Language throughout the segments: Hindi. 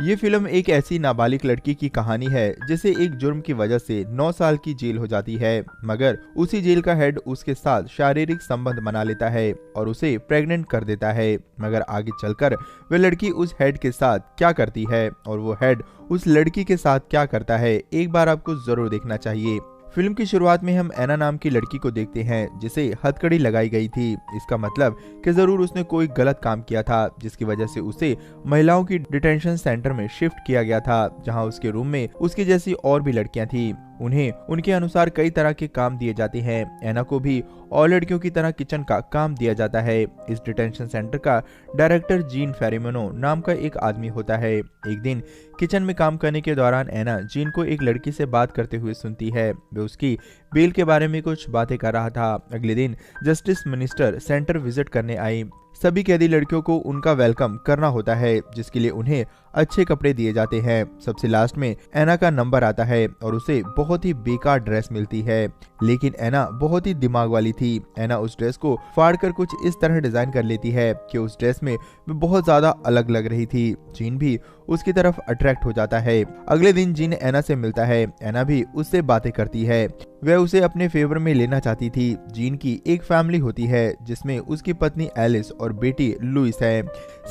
ये फिल्म एक ऐसी नाबालिग लड़की की कहानी है जिसे एक जुर्म की वजह से 9 साल की जेल हो जाती है, मगर उसी जेल का हेड उसके साथ शारीरिक संबंध बना लेता है और उसे प्रेग्नेंट कर देता है। मगर आगे चलकर वह लड़की उस हेड के साथ क्या करती है और वो हेड उस लड़की के साथ क्या करता है, एक बार आपको जरूर देखना चाहिए। फिल्म की शुरुआत में हम एना नाम की लड़की को देखते हैं जिसे हथकड़ी लगाई गई थी। इसका मतलब कि जरूर उसने कोई गलत काम किया था जिसकी वजह से उसे महिलाओं की डिटेंशन सेंटर में शिफ्ट किया गया था, जहां उसके रूम में उसकी जैसी और भी लड़कियां थी। उन्हें उनके अनुसार कई तरह के काम दिए जाते हैं। एना को भी और लड़कियों की तरह किचन का काम दिया जाता है। इस डिटेंशन सेंटर का डायरेक्टर जीन फेरिमोनो नाम का एक आदमी होता है। एक दिन किचन में काम करने के दौरान एना जीन को एक लड़की से बात करते हुए सुनती है। वे उसकी बेल के बारे में कुछ बातें कर रहा था। अगले दिन जस्टिस मिनिस्टर सेंटर विजिट करने आई। सभी कैदी लड़कियों को उनका वेलकम करना होता है, जिसके लिए उन्हें अच्छे कपड़े दिए जाते हैं। सबसे लास्ट में एना का नंबर आता है और उसे बहुत ही बेकार ड्रेस मिलती है, लेकिन एना बहुत ही दिमाग वाली थी। एना उस ड्रेस को फाड़कर कुछ इस तरह डिजाइन कर लेती है कि उस ड्रेस में वो बहुत ज्यादा अलग लग रही थी। जीन भी उसकी तरफ अट्रैक्ट हो जाता है। अगले दिन जीन एना से मिलता है। एना भी उससे बातें करती है। वह उसे अपने फेवर में लेना चाहती थी। जीन की एक फैमिली होती है जिसमें उसकी पत्नी एलिस और बेटी लुइस है।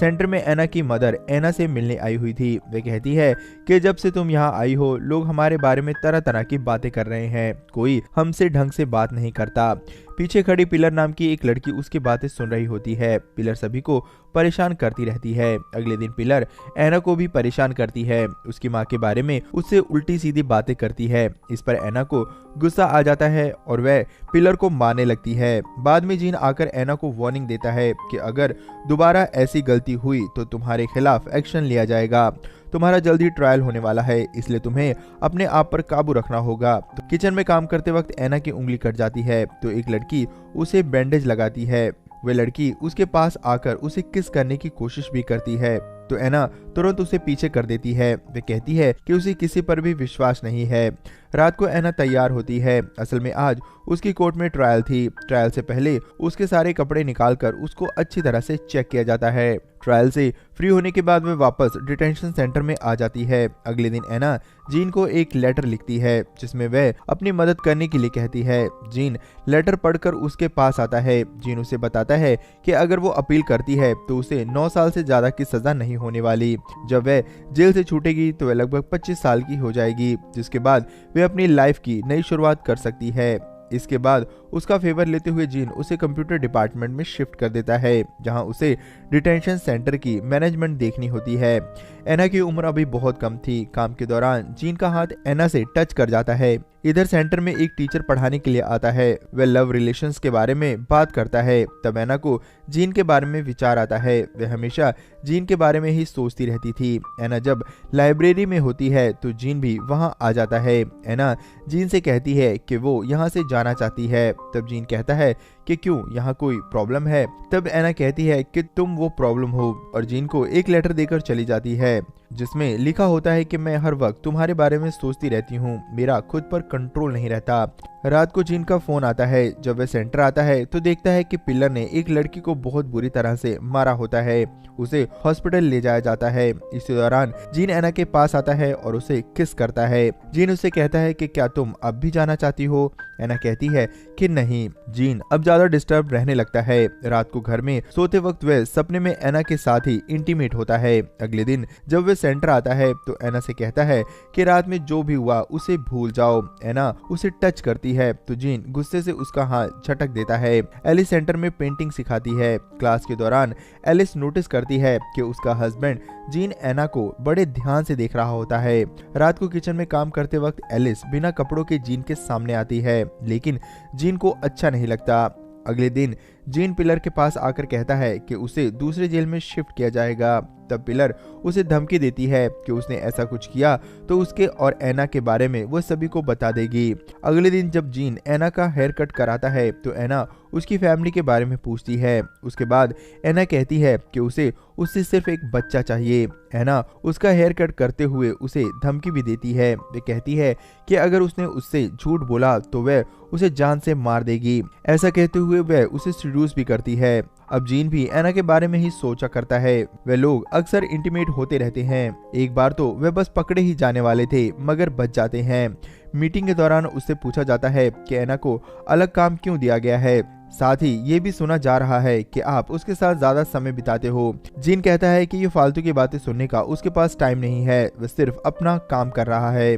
सेंटर में एना की मदर एना से मिलने आई हुई थी। वे कहती है कि जब से तुम यहाँ आई हो लोग हमारे बारे में तरह तरह की बातें कर रहे हैं, कोई हमसे ढंग से बात नहीं करता। पीछे खड़ी पिलर नाम की एक लड़की उसकी बातें सुन रही होती है। पिलर सभी को परेशान करती रहती है। अगले दिन पिलर एना को भी परेशान करती है। उसकी माँ के बारे में उससे उल्टी सीधी बातें करती है। इस पर एना को गुस्सा आ जाता है और वह पिलर को मारने लगती है। बाद में जीन आकर एना को वार्निंग देता है कि अगर दोबारा ऐसी गलती हुई तो तुम्हारे खिलाफ एक्शन लिया जाएगा। तुम्हारा जल्दी ट्रायल होने वाला है, इसलिए तुम्हें अपने आप पर काबू रखना होगा। तो किचन में काम करते वक्त एना की उंगली कट जाती है तो एक लड़की उसे बैंडेज लगाती है। वह लड़की उसके पास आकर उसे किस करने की कोशिश भी करती है तो एना तुरंत उसे पीछे कर देती है। वे कहती है कि उसे किसी पर भी विश्वास नहीं है। रात को एना तैयार होती है। असल में आज उसकी कोर्ट में ट्रायल थी। ट्रायल से पहले उसके सारे कपड़े निकालकर उसको अच्छी तरह से चेक किया जाता है। ट्रायल से फ्री होने के बाद वह वापस डिटेंशन सेंटर में आ जाती है। अगले दिन एना जीन को एक लेटर लिखती है जिसमें वह अपनी मदद करने के लिए कहती है। जीन लेटर पढ़कर उसके पास आता है। जीन उसे बताता है कि अगर वो अपील करती है तो उसे 9 साल से ज्यादा की सजा नहीं होने वाली। जब वह जेल से छूटेगी तो वह लगभग 25 साल की हो जाएगी, जिसके बाद वह अपनी लाइफ की नई शुरुआत कर सकती है। इसके बाद उसका फेवर लेते हुए जीन उसे कंप्यूटर डिपार्टमेंट में शिफ्ट कर देता है, जहां उसे डिटेंशन सेंटर की मैनेजमेंट देखनी होती है। एना की उम्र अभी बहुत कम थी। काम के दौरान जीन का हाथ एना से टच कर जाता है। इधर सेंटर में एक टीचर पढ़ाने के लिए आता है। वह लव रिलेशंस के बारे में बात करता है। तब एना को जीन के बारे में विचार आता है। वह हमेशा जीन के बारे में ही सोचती रहती थी। एना जब लाइब्रेरी में होती है तो जीन भी वहां आ जाता है। एना जीन से कहती है कि वो यहाँ से जाना चाहती है। तब जीन कहता है कि क्यों, यहाँ कोई प्रॉब्लम है? तब एना कहती है कि तुम वो प्रॉब्लम हो और जीन को एक लेटर देकर चली जाती है जिसमें लिखा होता है कि मैं हर वक्त तुम्हारे बारे में सोचती रहती हूँ, मेरा खुद पर कंट्रोल नहीं रहता। रात को जीन का फोन आता है। जब वह सेंटर आता है तो देखता है कि पिलर ने एक लड़की को बहुत बुरी तरह से मारा होता है। उसे हॉस्पिटल ले जाया जाता है। इसी दौरान जीन एना के पास आता है और उसे किस करता है। जीन उसे कहता है कि क्या तुम अब भी जाना चाहती हो? एना कहती है कि नहीं। जीन अब ज्यादा डिस्टर्ब रहने लगता है। रात को घर में सोते वक्त वह सपने में एना के साथ ही इंटीमेट होता है। अगले दिन जब वह सेंटर आता है तो एना से कहता है कि रात में जो भी हुआ उसे भूल जाओ। एना उसे टच करती है तो जीन गुस्से से उसका हाथ झटक देता है। एलिस सेंटर में पेंटिंग सिखाती है। क्लास के दौरान एलिस नोटिस करती है कि उसका हस्बैंड जीन एना को बड़े ध्यान से देख रहा होता है। रात को किचन में काम करते वक्त एलिस बिना कपड़ों के जीन के सामने आती है, लेकिन जीन को अच्छा नहीं लगता। अगले दिन जीन पिलर के पास आकर कहता है कि उसे दूसरे जेल में शिफ्ट किया जाएगा। तब पिलर उसे धमकी देती है कि उसने ऐसा कुछ किया तो उसके और एना के बारे में वो सभी को बता देगी। अगले दिन जब जीन एना का हेयर कट कराता है तो एना उसकी फैमिली के बारे में पूछती है। उसके बाद एना कहती है कि उसे उससे सिर्फ एक बच्चा चाहिए। एना उसका हेयर कट करते हुए उसे धमकी भी देती है। वे कहती है कि अगर उसने उससे झूठ बोला तो वह उसे जान से मार देगी। ऐसा कहते हुए वह उसे सीड्यूस भी करती है। अब जीन भी एना के बारे में ही सोचा करता है। वे लोग अक्सर इंटीमेट होते रहते हैं। एक बार तो वे बस पकड़े ही जाने वाले थे मगर बच जाते हैं। मीटिंग के दौरान उससे पूछा जाता है कि एना को अलग काम क्यों दिया गया है। साथ ही ये भी सुना जा रहा है कि आप उसके साथ ज्यादा समय बिताते हो। जीन कहता है कि ये फालतू की बातें सुनने का उसके पास टाइम नहीं है, वह सिर्फ अपना काम कर रहा है।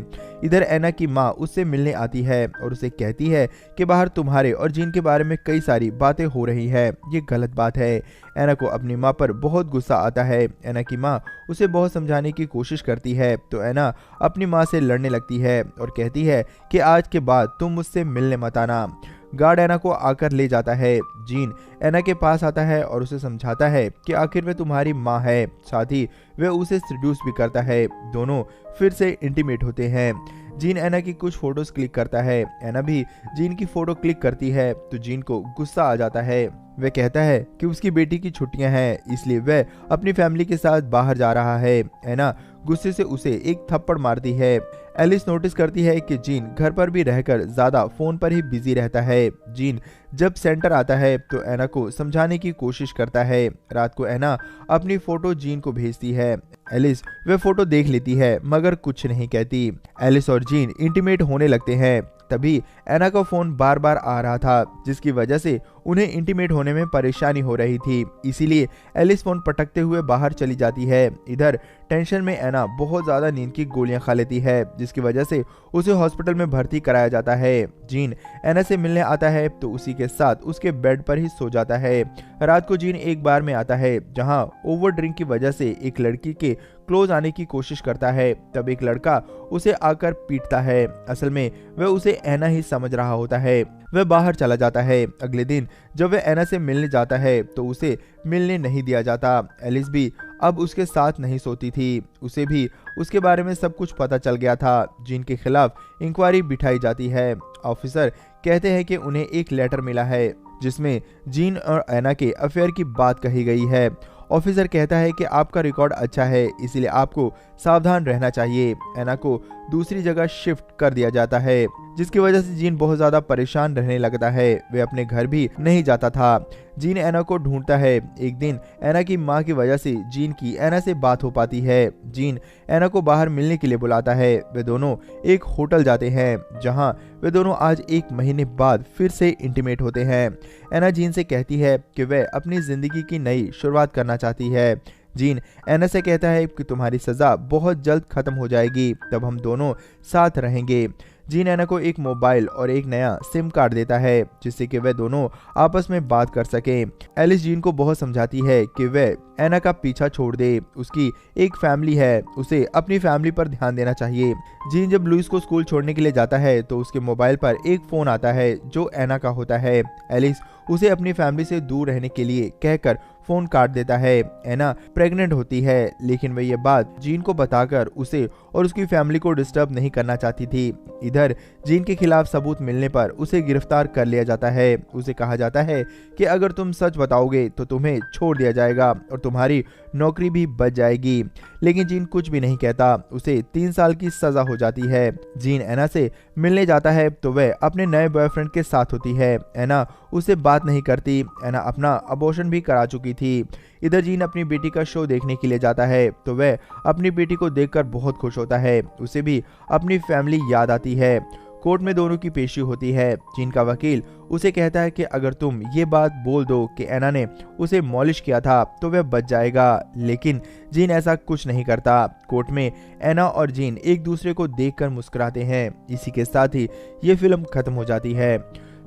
इधर एना की माँ उससे मिलने आती है और उसे कहती है कि बाहर तुम्हारे और जीन के बारे में कई सारी बातें हो रही है, ये गलत बात है। एना को अपनी माँ पर बहुत गुस्सा आता है। एना की माँ उसे बहुत समझाने की कोशिश करती है तो एना अपनी माँ से लड़ने लगती है और कहती है कि आज के बाद तुम मुझसे मिलने मत आना। गार्ड एना को आकर ले जाता है। जीन एना के पास आता है और उसे समझाता है कि आखिर वे तुम्हारी माँ है। साथ ही वे उसे सेड्यूस भी करता है। दोनों फिर से इंटीमेट होते हैं। जीन एना की कुछ फोटोज क्लिक करता है। एना भी जीन की फोटो क्लिक करती है तो जीन को गुस्सा आ जाता है। वह कहता है कि उसकी बेटी की छुट्टियां हैं इसलिए वह अपनी फैमिली के साथ बाहर जा रहा है। एना गुस्से से उसे एक थप्पड़ मारती है। एलिस नोटिस करती है कि जीन घर पर भी रहकर ज्यादा फोन पर ही बिजी रहता है। जीन जब सेंटर आता है तो एना को समझाने की कोशिश करता है। रात को एना अपनी फोटो जीन को भेजती है। एलिस वह फोटो देख लेती है मगर कुछ नहीं कहती। एलिस और जीन इंटीमेट होने लगते हैं। तभी एना का फोन बार बार आ रहा था जिसकी वजह से उन्हें इंटीमेट होने में परेशानी हो रही थी। इसीलिए एलिस फोन पटकते हुए बाहर चली जाती है। इधर टेंशन में एना बहुत ज्यादा नींद की गोलियां खा लेती है जिसकी वजह से उसे हॉस्पिटल में भर्ती कराया जाता है। जीन एना से मिलने आता है तो उसी के साथ उसके बेड पर ही सो जाता है। रात को जीन एक बार में आता है जहां ओवर ड्रिंक की वजह से एक लड़की के क्लोज आने की कोशिश करता है। तब एक लड़का उसे आकर पीटता है। असल में वह उसे एना ही समझ रहा होता है। वह बाहर चला जाता है। अगले दिन जब वह एना से मिलने जाता है तो उसे मिलने नहीं दिया जाता। एलिस भी अब उसके साथ नहीं सोती थी। उसे भी उसके बारे में सब कुछ पता चल गया था। जीन के खिलाफ इंक्वायरी बिठाई जाती है। ऑफिसर कहते हैं कि उन्हें एक लेटर मिला है जिसमें जीन और एना के अफेयर की बात कही गई है। ऑफिसर कहता है कि आपका रिकॉर्ड अच्छा है इसलिए आपको सावधान रहना चाहिए। एना को दूसरी जगह शिफ्ट कर दिया जाता है जिसकी वजह से जीन बहुत ज्यादा परेशान रहने लगता है। वे अपने घर भी नहीं जाता था। जीन एना को ढूंढता है। एक दिन एना की माँ की वजह से जीन की एना से बात हो पाती है। जीन एना को बाहर मिलने के लिए बुलाता है। वे दोनों एक होटल जाते हैं जहां वे दोनों आज 1 महीने बाद फिर से इंटीमेट होते हैं। एना जीन से कहती है कि वह अपनी जिंदगी की नई शुरुआत करना चाहती है। जीन एना से कहता है कि तुम्हारी सजा बहुत जल्द खत्म हो जाएगी, तब हम दोनों साथ रहेंगे। जीन एना को एक मोबाइल और एक नया सिम कार्ड देता है जिससे कि वे दोनों आपस में बात कर सकें। एलिस जीन को बहुत समझाती है कि वह एना का पीछा छोड़ दे। उसकी एक फैमिली है, उसे अपनी फैमिली पर ध्यान देना चाहिए। जीन जब लुइस को स्कूल छोड़ने के लिए जाता है तो उसके मोबाइल पर एक फोन आता है जो एना का होता है। एलिस उसे अपनी फैमिली से दूर रहने के लिए कहकर फोन काट देता है। एना प्रेग्नेंट होती है लेकिन वह यह बात जीन को बताकर उसे और उसकी फैमिली को डिस्टर्ब नहीं करना चाहती थी। इधर जीन के खिलाफ सबूत मिलने पर उसे गिरफ्तार कर लिया जाता है। उसे कहा जाता है कि अगर तुम सच बताओगे तो तुम्हें छोड़ दिया जाएगा और तुम्हारी नौकरी भी बच जाएगी। लेकिन जीन कुछ भी नहीं कहता। उसे 3 साल की सजा हो जाती है। जीन एना से मिलने जाता है तो वह अपने नए बॉयफ्रेंड के साथ होती है। एना उससे बात नहीं करती। एना अपना अबॉर्शन भी करा चुकी थी। इधर जीन अपनी बेटी का शो देखने के लिए जाता है तो वह अपनी बेटी को देखकर बहुत खुश होता है। उसे भी अपनी फैमिली याद आती है। कोर्ट में दोनों की पेशी होती है। जीन का वकील उसे कहता है कि अगर तुम ये बात बोल दो कि एना ने उसे मॉलिश किया था तो वह बच जाएगा, लेकिन जीन ऐसा कुछ नहीं करता। कोर्ट में एना और जीन एक दूसरे को देखकर मुस्कुराते हैं। इसी के साथ ही ये फिल्म खत्म हो जाती है।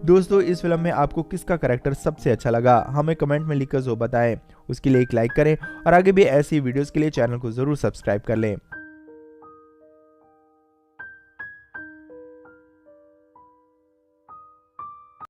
दोस्तों, इस फिल्म में आपको किसका कैरेक्टर सबसे अच्छा लगा हमें कमेंट में लिखकर जो बताएं। उसके लिए एक लाइक करें और आगे भी ऐसी वीडियोस के लिए चैनल को जरूर सब्सक्राइब कर लें।